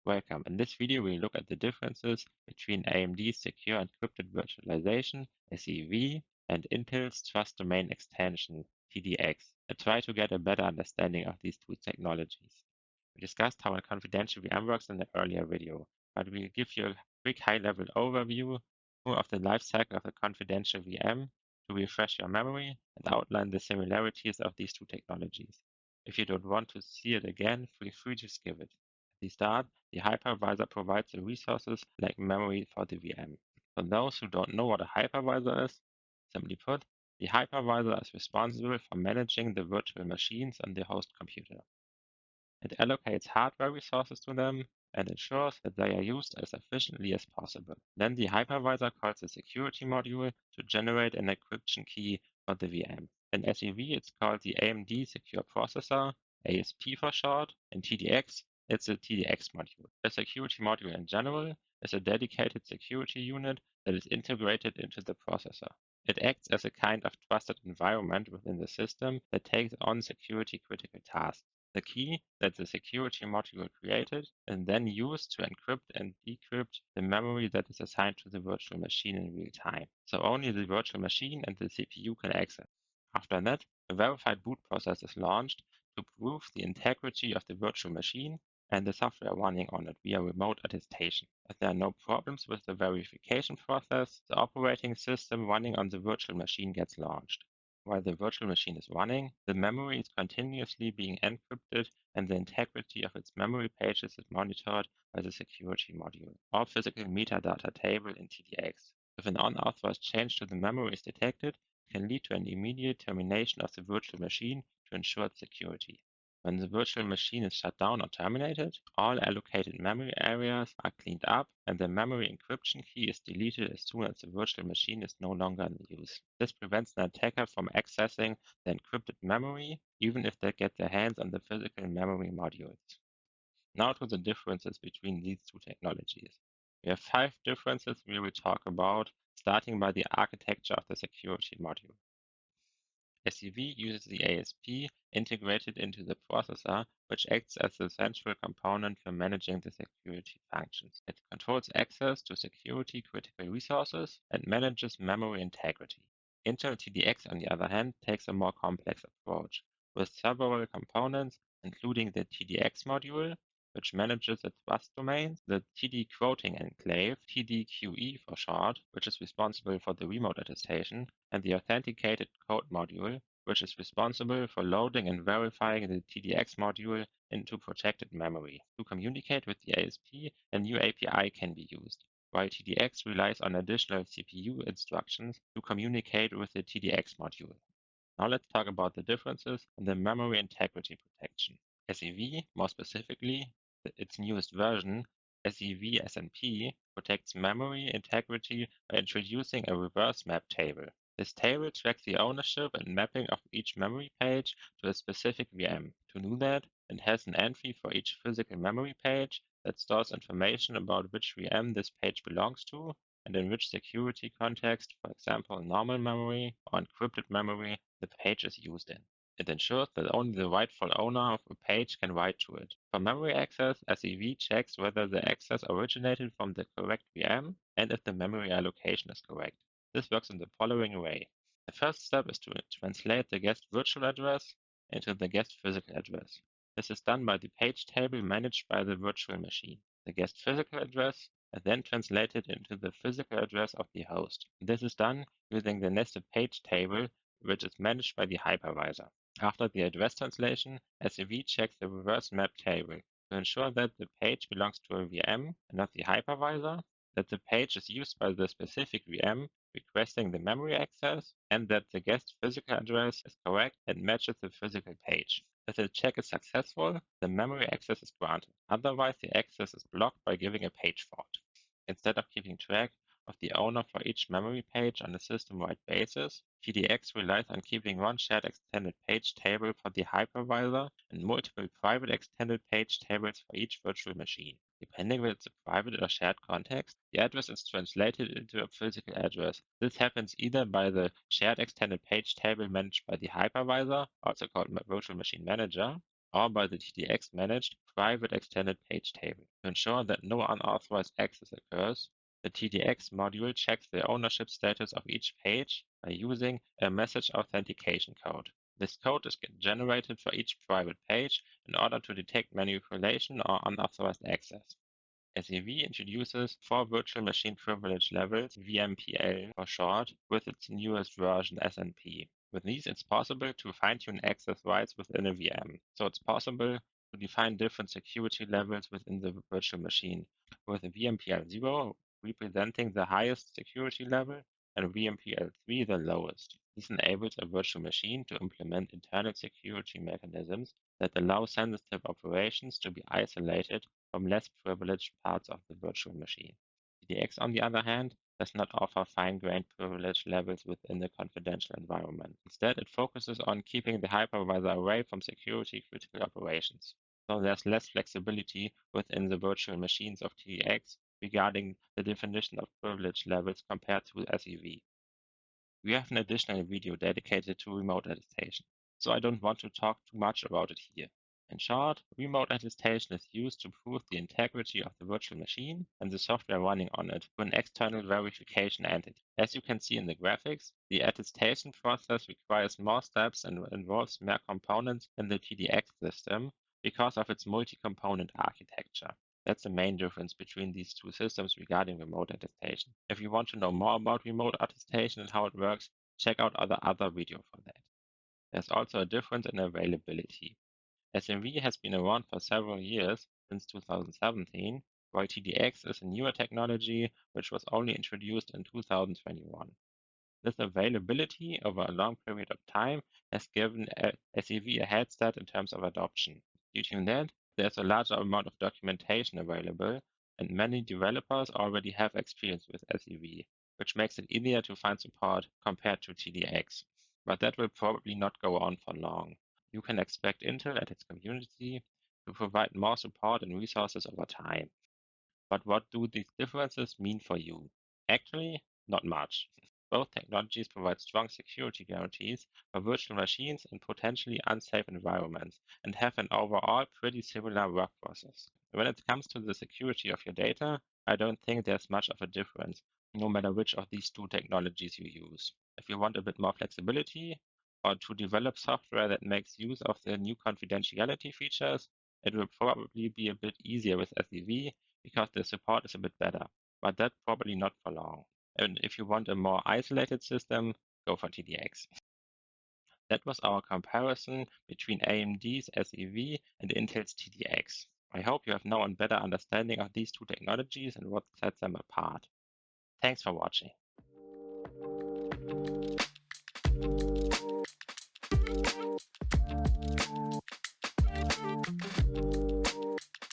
Welcome. In this video, we'll look at the differences between AMD's Secure Encrypted Virtualization, SEV, and Intel's Trust Domain Extension, TDX, and try to get a better understanding of these two technologies. We discussed how a confidential VM works in the earlier video, but we'll give you a quick high-level overview of the life cycle of a confidential VM to refresh your memory and outline the similarities of these two technologies. If you don't want to see it again, feel free to skip it. At the start, the hypervisor provides the resources like memory for the VM. For those who don't know what a hypervisor is, simply put, the hypervisor is responsible for managing the virtual machines on the host computer. It allocates hardware resources to them and ensures that they are used as efficiently as possible. Then the hypervisor calls the security module to generate an encryption key for the VM. In SEV, it's called the AMD Secure Processor, ASP for short, and TDX, it's a TDX module. A security module in general is a dedicated security unit that is integrated into the processor. It acts as a kind of trusted environment within the system that takes on security critical tasks. The key that the security module created and then used to encrypt and decrypt the memory that is assigned to the virtual machine in real time. So only the virtual machine and the CPU can access. After that, a verified boot process is launched to prove the integrity of the virtual machine and the software running on it via remote attestation. If there are no problems with the verification process, the operating system running on the virtual machine gets launched. While the virtual machine is running, the memory is continuously being encrypted and the integrity of its memory pages is monitored by the security module or physical metadata table in TDX. If an unauthorized change to the memory is detected, it can lead to an immediate termination of the virtual machine to ensure its security. When the virtual machine is shut down or terminated, all allocated memory areas are cleaned up and the memory encryption key is deleted as soon as the virtual machine is no longer in use. This prevents an attacker from accessing the encrypted memory, even if they get their hands on the physical memory modules. Now to the differences between these two technologies. We have 5 differences we will talk about, starting by the architecture of the security module. SEV uses the ASP integrated into the processor, which acts as the central component for managing the security functions. It controls access to security critical resources and manages memory integrity. Intel TDX, on the other hand, takes a more complex approach, with several components, including the TDX module, which manages the trust domains, the TD quoting enclave, TDQE for short, which is responsible for the remote attestation, and the authenticated code module, which is responsible for loading and verifying the TDX module into protected memory. To communicate with the ASP, a new API can be used, while TDX relies on additional CPU instructions to communicate with the TDX module. Now let's talk about the differences in the memory integrity protection. SEV, more specifically, its newest version, SEV SNP, protects memory integrity by introducing a reverse map table. This table tracks the ownership and mapping of each memory page to a specific VM. To do that, it has an entry for each physical memory page that stores information about which VM this page belongs to and in which security context, for example, normal memory or encrypted memory, the page is used in. It ensures that only the rightful owner of a page can write to it. For memory access, SEV checks whether the access originated from the correct VM and if the memory allocation is correct. This works in the following way. The first step is to translate the guest virtual address into the guest physical address. This is done by the page table managed by the virtual machine. The guest physical address is then translated into the physical address of the host. This is done using the nested page table, which is managed by the hypervisor. After the address translation, SEV checks the reverse map table to ensure that the page belongs to a VM and not the hypervisor, that the page is used by the specific VM requesting the memory access, and that the guest physical address is correct and matches the physical page. If the check is successful, the memory access is granted. Otherwise, the access is blocked by giving a page fault. Instead of keeping track of the owner for each memory page on a system-wide basis. TDX relies on keeping one shared extended page table for the hypervisor and multiple private extended page tables for each virtual machine. Depending whether it's a private or shared context, the address is translated into a physical address. This happens either by the shared extended page table managed by the hypervisor, also called Virtual Machine Manager, or by the TDX-managed private extended page table. To ensure that no unauthorized access occurs, the TDX module checks the ownership status of each page by using a message authentication code. This code is generated for each private page in order to detect manipulation or unauthorized access. SEV introduces 4 virtual machine privilege levels, VMPL for short, with its newest version SNP. With these, it's possible to fine-tune access rights within a VM. So it's possible to define different security levels within the virtual machine, with VMPL 0 representing the highest security level and VMPL 3 the lowest. This enables a virtual machine to implement internal security mechanisms that allow sensitive operations to be isolated from less privileged parts of the virtual machine. TDX, on the other hand, does not offer fine-grained privilege levels within the confidential environment. Instead, it focuses on keeping the hypervisor away from security-critical operations. So there's less flexibility within the virtual machines of TDX regarding the definition of privilege levels compared to SEV. We have an additional video dedicated to remote attestation, so I don't want to talk too much about it here. In short, remote attestation is used to prove the integrity of the virtual machine and the software running on it to an external verification entity. As you can see in the graphics, the attestation process requires more steps and involves more components in the TDX system because of its multi-component architecture. That's the main difference between these two systems regarding remote attestation. If you want to know more about remote attestation and how it works, check out our other video for that. There's also a difference in availability. SMV has been around for several years, since 2017, while TDX is a newer technology which was only introduced in 2021. This availability over a long period of time has given SEV a head start in terms of adoption. Due to that, there's a larger amount of documentation available, and many developers already have experience with SEV, which makes it easier to find support compared to TDX. But that will probably not go on for long. You can expect Intel and its community to provide more support and resources over time. But what do these differences mean for you? Actually, not much. Both technologies provide strong security guarantees for virtual machines in potentially unsafe environments and have an overall pretty similar work process. When it comes to the security of your data, I don't think there's much of a difference, no matter which of these two technologies you use. If you want a bit more flexibility or to develop software that makes use of the new confidentiality features, it will probably be a bit easier with SEV because the support is a bit better, but that's probably not for long. And if you want a more isolated system, go for TDX. That was our comparison between AMD's SEV and Intel's TDX. I hope you have now a better understanding of these two technologies and what sets them apart. Thanks for watching.